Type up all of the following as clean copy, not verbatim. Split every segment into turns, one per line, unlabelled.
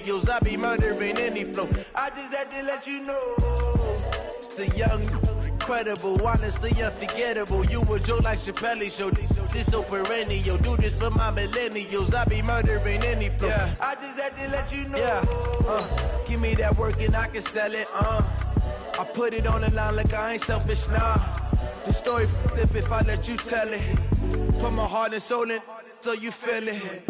millennials. I be murdering any flow. I just had to let you know. It's the young, incredible, honestly unforgettable. You a Joe like Chappelle show. This so perennial. Do this for my millennials. I be murdering any flow. Yeah. I just had to let you know. Yeah. Give me that work and I can sell it. I put it on the line like I ain't selfish, nah. The story flip if I let you tell it. Put my heart and soul in so you feel it.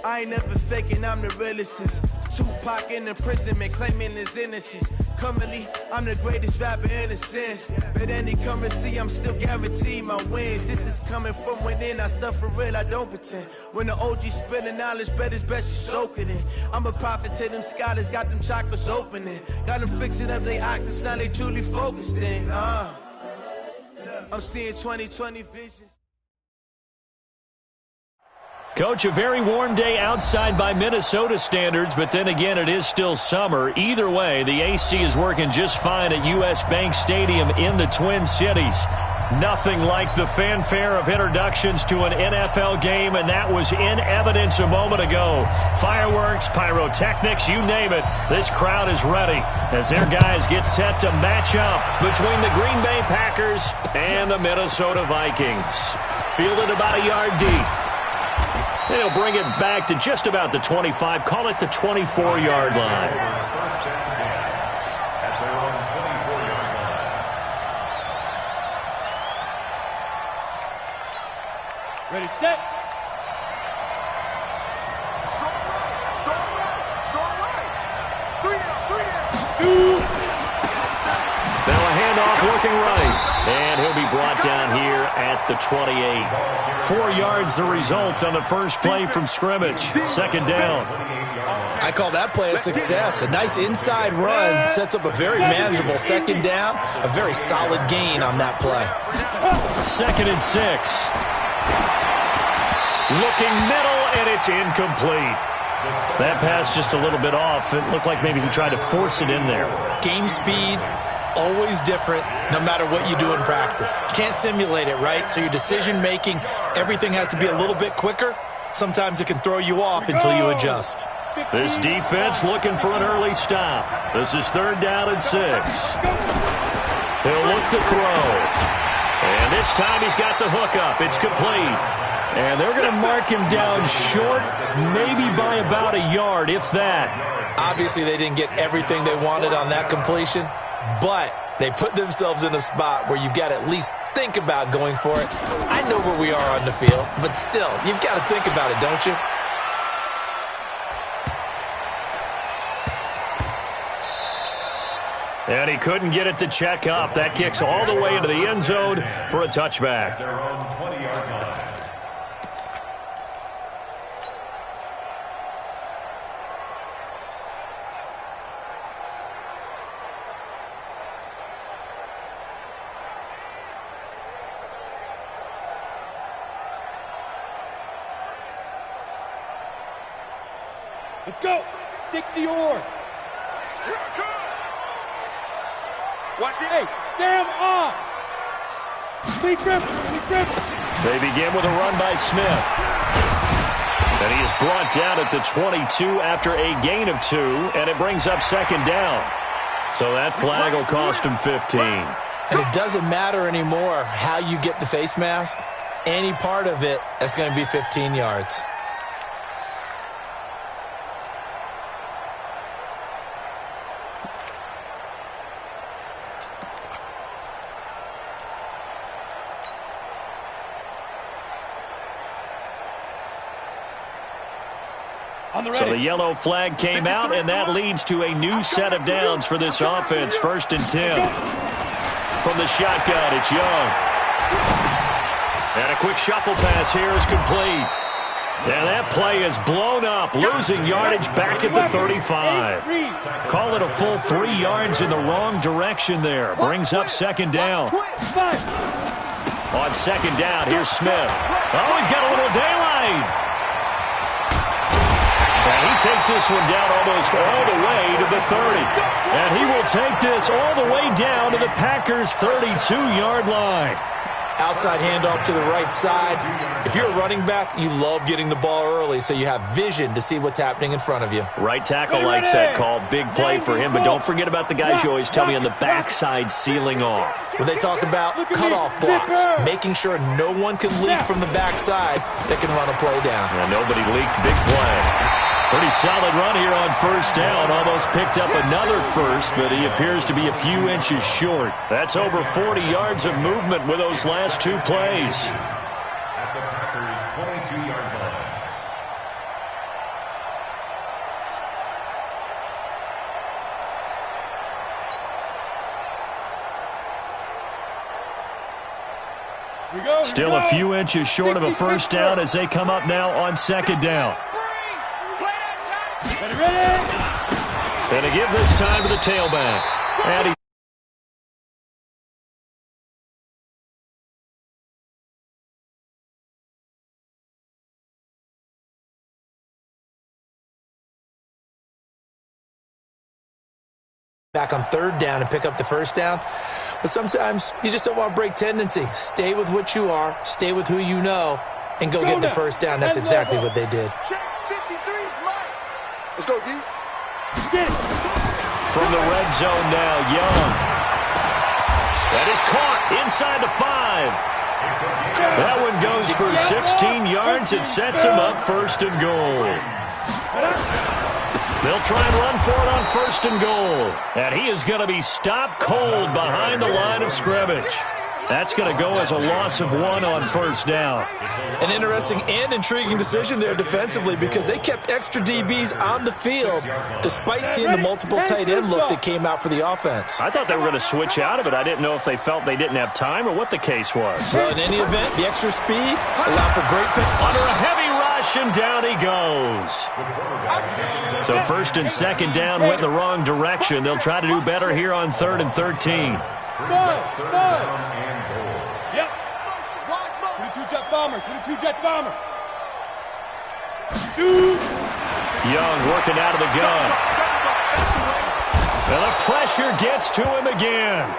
I ain't never faking, I'm the realest since Tupac in imprisonment, claiming his innocence. Currently, I'm the greatest rapper in a sense. But any currency, I'm still guaranteed my wins. This is coming from within, I stuff for real, I don't pretend. When the OG spilling knowledge, bet it's best you soak it in. I'm a prophet to them scholars, got them chakras opening. Got them fixing up their octaves, now they truly focused in. I'm seeing 2020 visions.
Coach, a very warm day outside by Minnesota standards, but then again, it is still summer. Either way, the AC is working just fine at U.S. Bank Stadium in the Twin Cities. Nothing like the fanfare of introductions to an NFL game, and that was in evidence a moment ago. Fireworks, pyrotechnics, you name it. This crowd is ready as their guys get set to match up between the Green Bay Packers and the Minnesota Vikings. Fielded about a yard deep. They'll bring it back to just about the 25. Call it the 24-yard line.
Ready, set. Short right. 3 down. 2.
Now a handoff looking right. And he'll be brought down here at the 28. 4 yards the result on the first play from scrimmage. Second down.
I call that play a success. A nice inside run sets up a very manageable second down. A very solid gain on that play.
2nd and 6. Looking middle, and it's incomplete. That pass just a little bit off. It looked like maybe he tried to force it in there.
Game speed, always different, no matter what you do in practice. You can't simulate it, right? So your decision-making, everything has to be a little bit quicker. Sometimes it can throw you off until you adjust.
This defense looking for an early stop. This is 3rd down and 6. He'll look to throw. And this time he's got the hook up. It's complete. And they're going to mark him down short, maybe by about a yard, if that.
Obviously, they didn't get everything they wanted on that completion, but they put themselves in a spot where you've got to at least think about going for it. I know where we are on the field, but still, you've got to think about it, don't you?
And he couldn't get it to check up. That kicks all the way into the end zone for a touchback.
Let's go. 60 yards.
Watch it.
Hey, Sam off. Lee Griffin.
They begin with a run by Smith. And he is brought down at the 22 after a gain of 2, and it brings up 2nd down. So that flag will cost him 15.
And it doesn't matter anymore how you get the face mask. Any part of it, that's going to be 15 yards.
So the yellow flag came out, and that leads to a new set of downs for this offense. 1st and 10. From the shotgun, it's Young. And a quick shuffle pass here is complete. And that play is blown up, losing yardage back at the 35. Call it a full 3 yards in the wrong direction there. Brings up 2nd down. On 2nd down, here's Smith. Oh, he's got a little daylight. And he takes this one down almost all the way to the 30. And he will take this all the way down to the Packers' 32-yard line.
Outside handoff to the right side. If you're a running back, you love getting the ball early so you have vision to see what's happening in front of you.
Right tackle likes that call. Big play for him, but don't forget about the guys you always tell me on the backside sealing off.
When they talk about cutoff blocks, making sure no one can leak from the backside that can run a play down.
Yeah, nobody leaked. Big play. Pretty solid run here on first down. Almost picked up another first, but he appears to be a few inches short. That's over 40 yards of movement with those last two plays.
At the Packers' 22-yard line.
Still a few inches short of a first down as they come up now on second down. And to give this time to the tailback. And he
back on third down and pick up the first down. But sometimes you just don't want to break tendency. Stay with what you are, stay with who you know, and go get the first down. That's exactly what they did.
Let's go, D.
From the red zone now, Young. That is caught inside the 5. That one goes for 16 yards. It sets him up first and goal. They'll try and run for it on first and goal. And he is going to be stopped cold behind the line of scrimmage. That's going to go as a loss of 1 on first down.
An interesting and intriguing decision there defensively because they kept extra DBs on the field despite seeing the multiple tight end look that came out for the offense.
I thought they were going to switch out of it. I didn't know if they felt they didn't have time or what the case was.
Well, in any event, the extra speed allowed for great pick.
Under a heavy rush, and down he goes. So first and second down went in the wrong direction. They'll try to do better here on 3rd and 13.
Yep. 22 jet bomber, 22 jet bomber. Shoot.
Young working out of the gun. And the pressure gets to him again.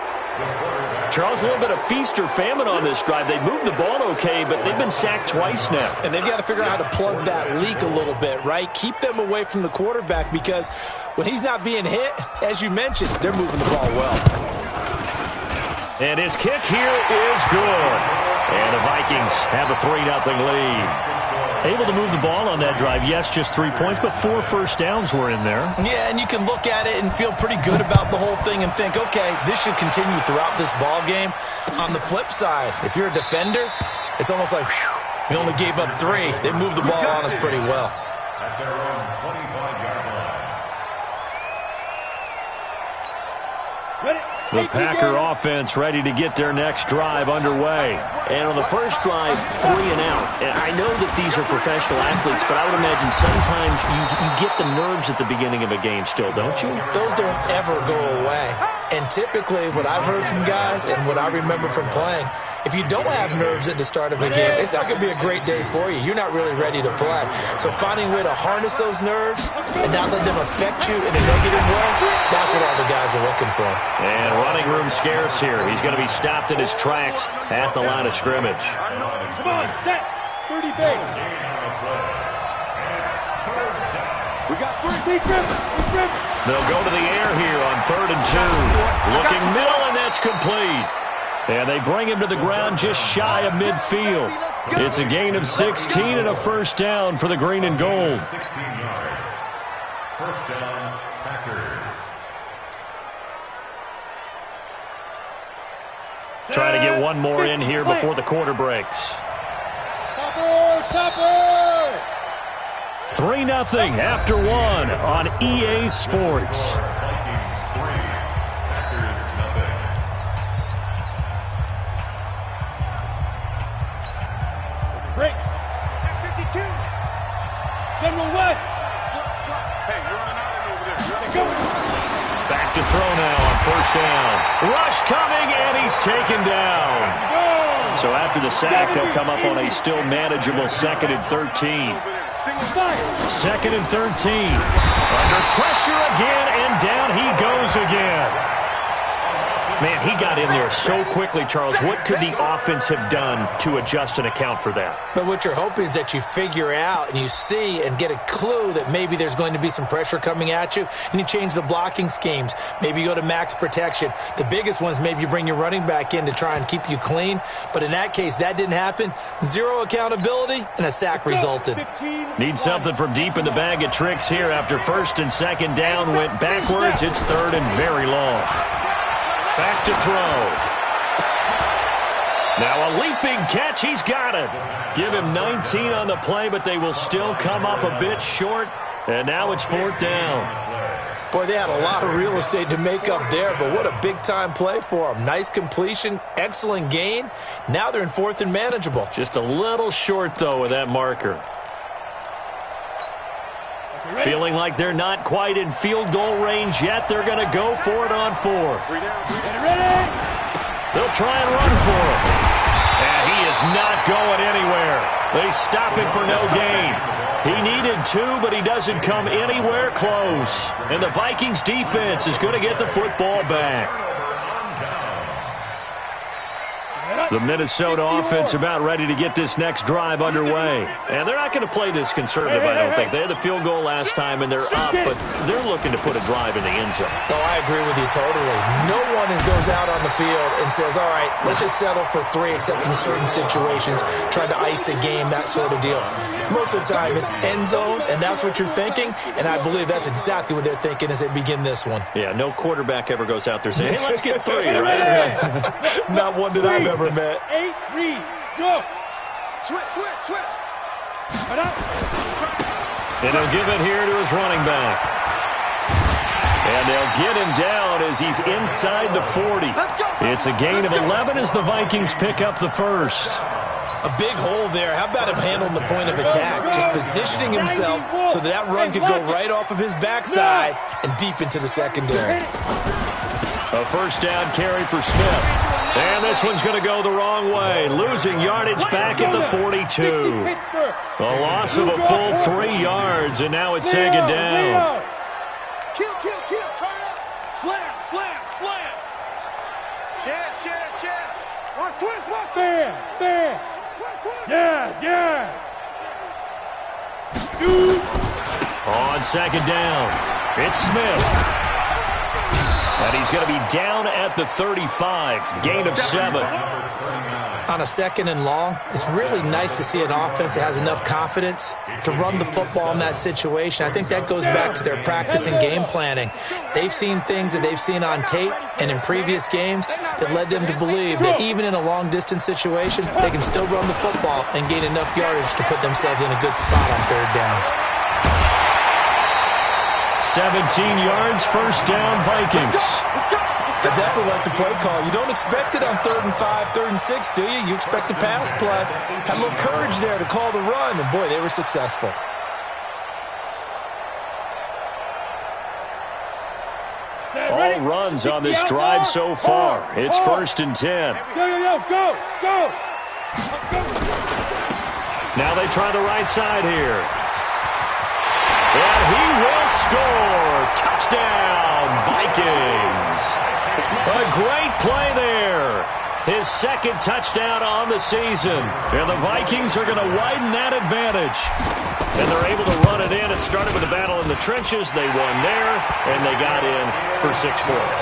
Charles, a little bit of feast or famine on this drive. They moved the ball okay, but they've been sacked twice now.
And they've got to figure out how to plug that leak a little bit, right? Keep them away from the quarterback because when he's not being hit, as you mentioned, they're moving the ball well.
And his kick here is good. And the Vikings have a 3-0 lead. Able to move the ball on that drive. Yes, just 3 points, but 4 first downs were in there.
Yeah, and you can look at it and feel pretty good about the whole thing and think, okay, this should continue throughout this ball game. On the flip side, if you're a defender, it's almost like, whew, we only gave up 3. They moved the ball on us pretty well.
At their own 25-yard line.
Ready?
The Packer offense ready to get their next drive underway. And on the first drive, 3 and out. And I know that these are professional athletes, but I would imagine sometimes you get the nerves at the beginning of a game still, don't you?
Those don't ever go away. And typically what I've heard from guys and what I remember from playing, if you don't have nerves at the start of a game, it's not going to be a great day for you. You're not really ready to play. So finding a way to harness those nerves and not let them affect you in a negative way, that's what all the guys are looking for.
And running room scarce here. He's going to be stopped in his tracks at the line of scrimmage.
Come on, set. 30 base.
We got 3.
Big grip. Big grip.
They'll go to the air here on 3rd and 2. Looking middle, and that's complete. And they bring him to the ground just shy of midfield. It's a gain of 16 and a first down for the green and gold.
16 yards. First down, Packers.
Try to get one more in here before the quarter breaks.
Topper!
3-0 after 1 on EA Sports.
Break. 52. General West.
Hey, you're running out over there.
Go.
Back to throw now on first down. Rush coming, and he's taken down. So after the sack, they'll come up on a still manageable 2nd and 13. 2nd and 13. Under pressure again, and down he goes again. Man, he got in there so quickly, Charles. What could the offense have done to adjust and account for that?
But what you're hoping is that you figure out and you see and get a clue that maybe there's going to be some pressure coming at you, and you change the blocking schemes. Maybe you go to max protection. The biggest one is maybe you bring your running back in to try and keep you clean. But in that case, that didn't happen. Zero accountability, and a sack resulted.
Need something from deep in the bag of tricks here after first and second down went backwards. It's third and very long. Back to throw. Now a leaping catch. He's got it. Give him 19 on the play, but they will still come up a bit short. And now it's fourth down.
Boy, they had a lot of real estate to make up there, but what a big-time play for them. Nice completion, excellent gain. Now they're in fourth and manageable.
Just a little short, though, with that marker. Feeling like they're not quite in field goal range yet. They're going to go for it on fourth. They'll try and run for it. And he is not going anywhere. They stop him for no gain. He needed 2, but he doesn't come anywhere close. And the Vikings defense is going to get the football back. The Minnesota offense about ready to get this next drive underway. And they're not going to play this conservative, I don't think. They had the field goal last time, and they're up, but they're looking to put a drive in the end zone.
Oh, I agree with you totally. No one goes out on the field and says, all right, let's just settle for 3, except in certain situations, trying to ice a game, that sort of deal. Most of the time, it's end zone, and that's what you're thinking, and I believe that's exactly what they're thinking as they begin this one.
Yeah, no quarterback ever goes out there saying, hey, let's get 3, right?
Not one that I've ever met.
8, read, go. Switch.
And he'll give it here to his running back. And they'll get him down as he's inside the 40. It's a gain of 11 as the Vikings pick up the first.
A big hole there. How about him handling the point of attack? Just positioning himself so that run could go right off of his backside and deep into the secondary.
A first down carry for Smith. And this one's going to go the wrong way. Losing yardage back at the 42. A loss of a full 3 yards, and now it's second down.
Kill. Turn up. Slam. Chance. Watch twist. Fair. Yes. Shoot.
On second down, it's Smith. And he's going to be down at the 35. Gain of 7.
On a second and long, it's really nice to see an offense that has enough confidence to run the football in that situation. I think that goes back to their practice and game planning. They've seen things that they've seen on tape and in previous games that led them to believe that even in a long-distance situation, they can still run the football and gain enough yardage to put themselves in a good spot on third down. 17 yards, first down, Vikings. I definitely like the play call. You don't expect it on 3rd and 5, 3rd and 6, do you? You expect a pass play. Had a little courage there to call the run, and boy, they were successful.
All runs on this drive so far. It's 1st and 10.
Go.
Now they try the right side here. And he will score. Touchdown, Vikings. A great play there. His second touchdown on the season. And the Vikings are going to widen that advantage. And they're able to run it in. It started with a battle in the trenches. They won there, and they got in for 6 points.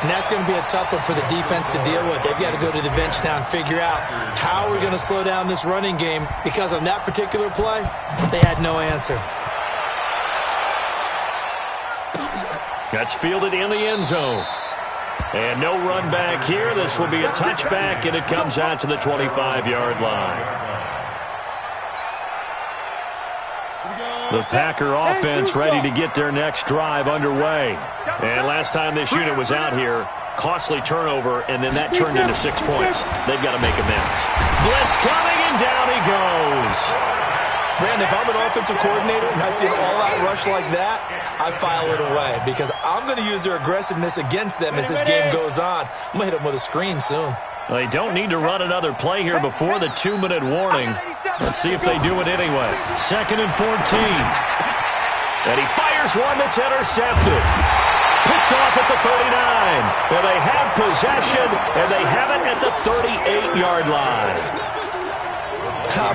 And that's going to be a tough one for the defense to deal with. They've got to go to the bench now and figure out how we're going to slow down this running game, because on that particular play, they had no answer.
That's fielded in the end zone. And no run back here. This will be a touchback, and it comes out to the 25-yard line. The Packer offense ready to get their next drive underway. And last time this unit was out here, costly turnover, and then that turned into 6 points. They've got to make amends. Blitz coming, and down he goes.
Brandon, if I'm an offensive coordinator and I see an all-out rush like that, I file it away, because I'm going to use their aggressiveness against them as this game goes on. I'm going to hit them with a screen soon.
They don't need to run another play here before the 2-minute warning. Let's see if they do it anyway. 2nd and 14. And he fires one that's intercepted. picked off at the 39. And they have possession, and they have it at the 38-yard line.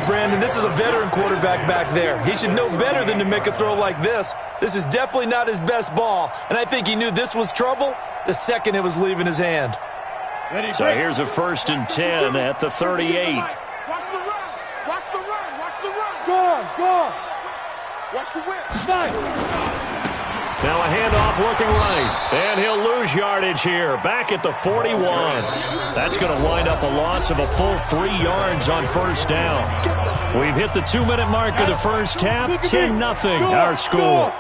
Brandon, this is a veteran quarterback back there. He should know better than to make a throw like this. This is definitely not his best ball, and I think he knew this was trouble the second it was leaving his hand.
So here's a 1st and 10 at the 38.
Watch the run. Watch the run. Watch the run.
Go.
Watch the whip.
Now a handoff looking right, and he'll lose yardage here, back at the 41. That's going to wind up a loss of a full 3 yards on 1st down. We've hit the 2-minute mark of the first half, 10-0 our score.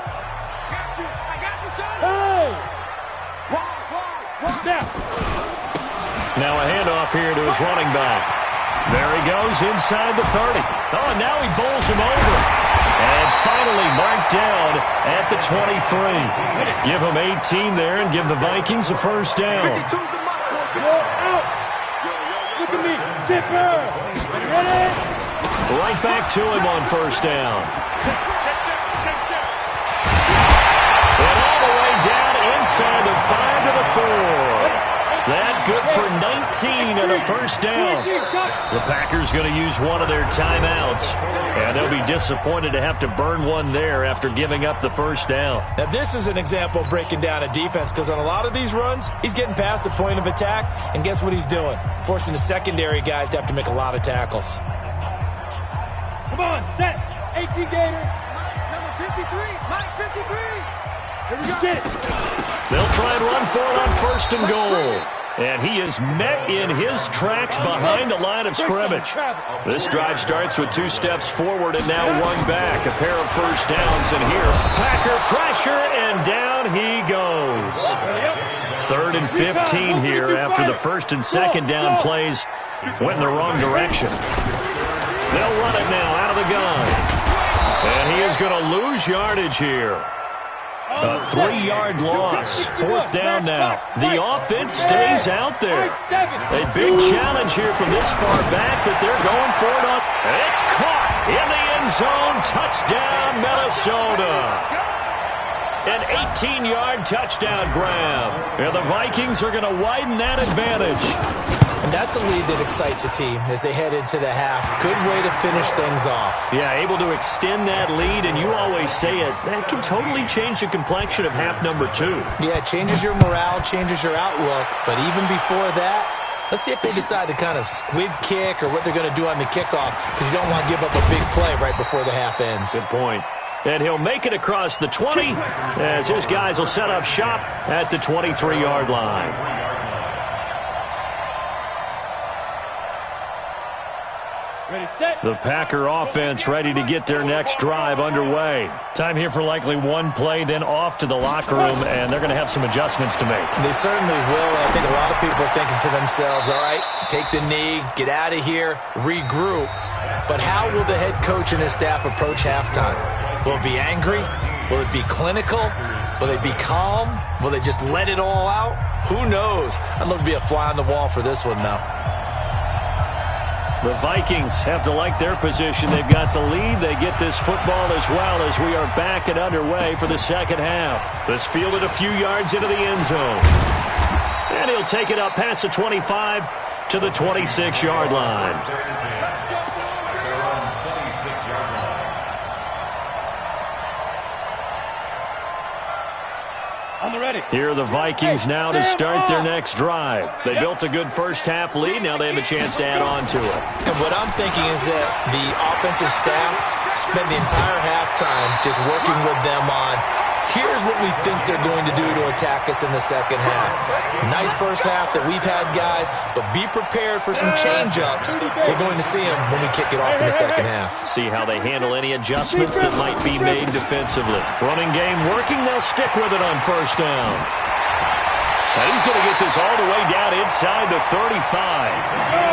Now a handoff here to his running back. There he goes inside the 30. Oh, and now he bowls him over. And finally marked down at the 23. Give him 18 there and give the Vikings a 1st down.
Look at me. Zipper. Ready?
Right back to him on 1st down. And all the way down inside the 5 to the 4. That good for 19 and a 1st down. The Packers going to use one of their timeouts, and they'll be disappointed to have to burn one there after giving up the 1st down.
Now, this is an example of breaking down a defense, because on a lot of these runs, he's getting past the point of attack, and guess what he's doing? Forcing the secondary guys to have to make a lot of tackles.
Come on, set. 18 Gator.
Number 53. Mike 53. Here we go.
Sit.
They'll try and run for it on 1st and goal. And he is met in his tracks behind the line of scrimmage. This drive starts with 2 steps forward and now 1 back. A pair of 1st downs, and here, Packer pressure, and down he goes. 3rd and 15 here after the 1st and 2nd down plays went in the wrong direction. They'll run it now out of the gun. And he is going to lose yardage here. A 3-yard loss. 4th down now. The offense stays out there. A big challenge here from this far back, but they're going for it on. It's caught in the end zone. Touchdown, Minnesota. An 18-yard touchdown grab. And the Vikings are going to widen that advantage.
And that's a lead that excites a team as they head into the half. Good way to finish things off.
Yeah, able to extend that lead, and you always say it, that can totally change the complexion of half number 2.
Yeah, it changes your morale, changes your outlook. But even before that, let's see if they decide to kind of squib kick or what they're going to do on the kickoff, because you don't want to give up a big play right before the half ends.
Good point. And he'll make it across the 20 as his guys will set up shop at the 23-yard line. The Packer offense ready to get their next drive underway. Time here for likely 1 play, then off to the locker room, and they're going to have some adjustments to make.
They certainly will, and I think a lot of people are thinking to themselves, all right, take the knee, get out of here, regroup. But how will the head coach and his staff approach halftime? Will it be angry? Will it be clinical? Will they be calm? Will they just let it all out? Who knows? I'd love to be a fly on the wall for this one, though.
The Vikings have to like their position. They've got the lead. They get this football as well as we are back and underway for the second half. This fielded a few yards into the end zone. And he'll take it up past the 25 to the 26-yard line. Here are the Vikings now to start their next drive. They built a good first half lead. Now they have a chance to add on to it.
And what I'm thinking is that the offensive staff spent the entire halftime just working with them on, here's what we think they're going to do to attack us in the second half. Nice first half that we've had, guys, but be prepared for some change-ups. We're going to see them when we kick it off in the second half.
See how they handle any adjustments that might be made defensively. Running game working. They'll stick with it on 1st down. And he's going to get this all the way down inside the 35.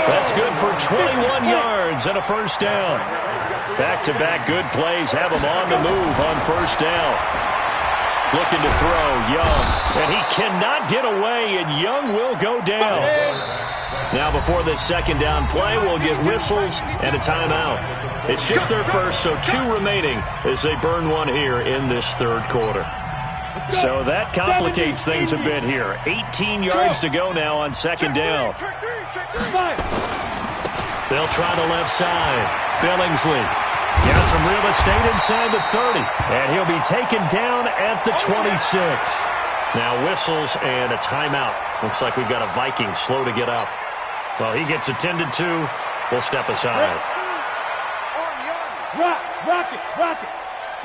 That's good for 21 yards and a 1st down. Back-to-back good plays have him on the move on 1st down. Looking to throw, Young. And he cannot get away, and Young will go down. Now before this second down play, we'll get whistles and a timeout. It's just their first, so 2 remaining as they burn one here in this third quarter. So that complicates things a bit here. 18 yards to go now on second down. They'll try the left side. Billingsley got some real estate inside the 30. And he'll be taken down at the 26. Now whistles and a timeout. Looks like we've got a Viking slow to get up. Well, he gets attended to. We'll step aside.
Rock it.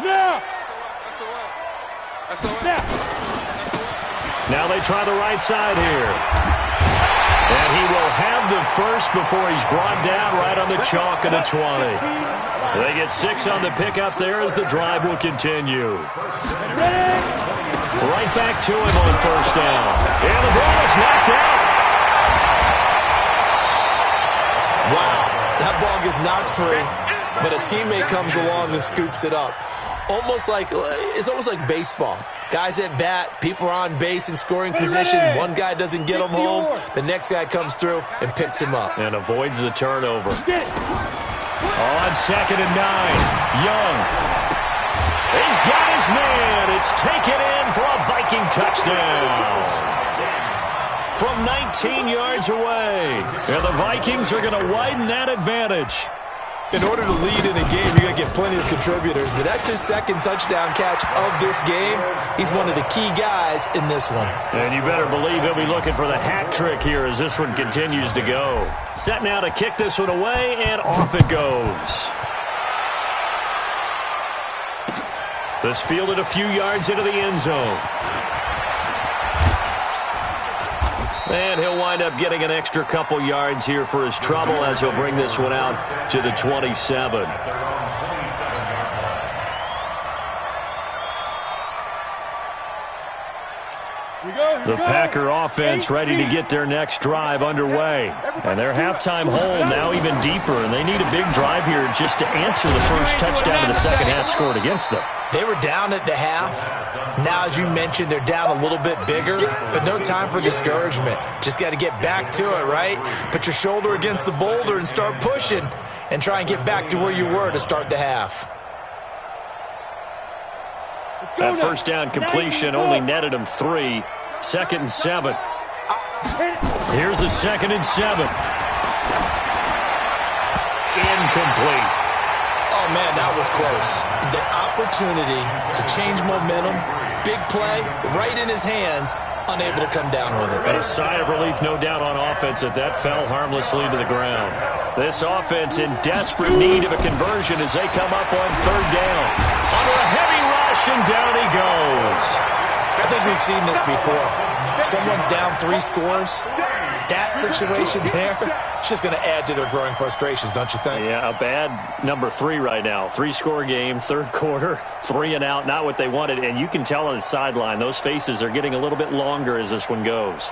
Now.
Now they try the right side here. And he will have the first before he's brought down right on the chalk of the 20. They get 6 on the pickup there as the drive will continue. Right back to him on first down. And the ball is knocked out.
Wow, that ball gets knocked free, but a teammate comes along and scoops it up. It's almost like baseball. Guys at bat, people are on base in scoring position. One guy doesn't get him home. The next guy comes through and picks him up.
And avoids the turnover. On second and 9, Young. He's got his man. It's taken in for a Viking touchdown. From 19 yards away. And the Vikings are going to widen that advantage.
In order to lead in a game, you got to get plenty of contributors, but that's his second touchdown catch of this game. He's one of the key guys in this one.
And you better believe he'll be looking for the hat trick here as this one continues to go. Set now to kick this one away, and off it goes. This fielded a few yards into the end zone. And he'll wind up getting an extra couple yards here for his trouble as he'll bring this one out to the 27. The Packer offense ready to get their next drive underway. And their halftime hole now even deeper, and they need a big drive here just to answer the first touchdown of the second half scored against them.
They were down at the half. Now, as you mentioned, they're down a little bit bigger, but no time for discouragement. Just got to get back to it, right? Put your shoulder against the boulder and start pushing and try and get back to where you were to start the half.
That first down completion only netted him 3. Second and 7. Here's a second and 7. Incomplete.
Oh, man, that was close. The opportunity to change momentum, big play, right in his hands, unable to come down with it.
A sigh of relief, no doubt, on offense that fell harmlessly to the ground. This offense in desperate need of a conversion as they come up on third down. Under a heavy rush, and down he goes.
I think we've seen this before. Someone's down 3 scores. That situation there, it's just going to add to their growing frustrations, don't you think?
Yeah, a bad number 3 right now. 3-score game, third quarter, 3 and out, not what they wanted. And you can tell on the sideline, those faces are getting a little bit longer as this one goes.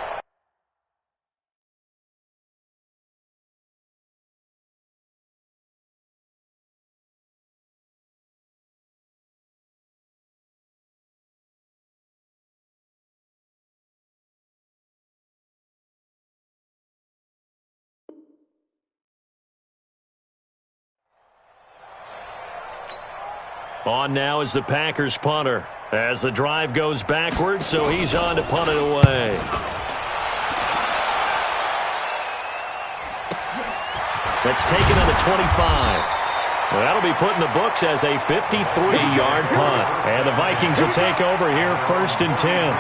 On now is the Packers punter as the drive goes backwards, so he's on to punt it away. That's taken on the 25. Well, that'll be put in the books as a 53-yard punt. And the Vikings will take over here first and 10.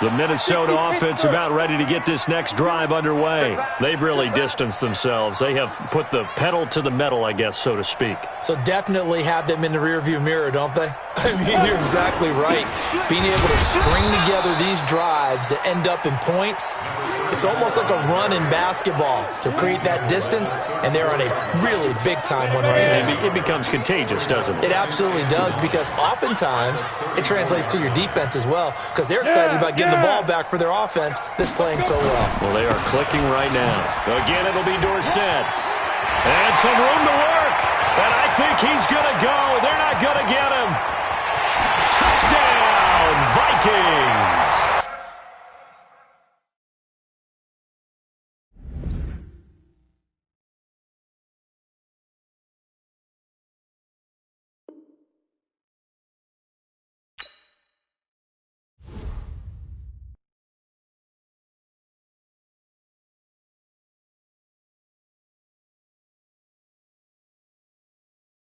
The Minnesota offense about ready to get this next drive underway. They've really distanced themselves. They have put the pedal to the metal, I guess, so to speak.
So definitely have them in the rearview mirror, don't they? I mean, you're exactly right. Being able to string together these drives that end up in points, it's almost like a run in basketball to create that distance, and they're on a really big-time one right now.
It becomes contagious, doesn't it?
It absolutely does, because oftentimes it translates to your defense as well, because they're excited about getting the ball back for their offense that's playing so well.
Well, they are clicking right now. Again, it'll be Dorsett. And some room to work. And I think he's going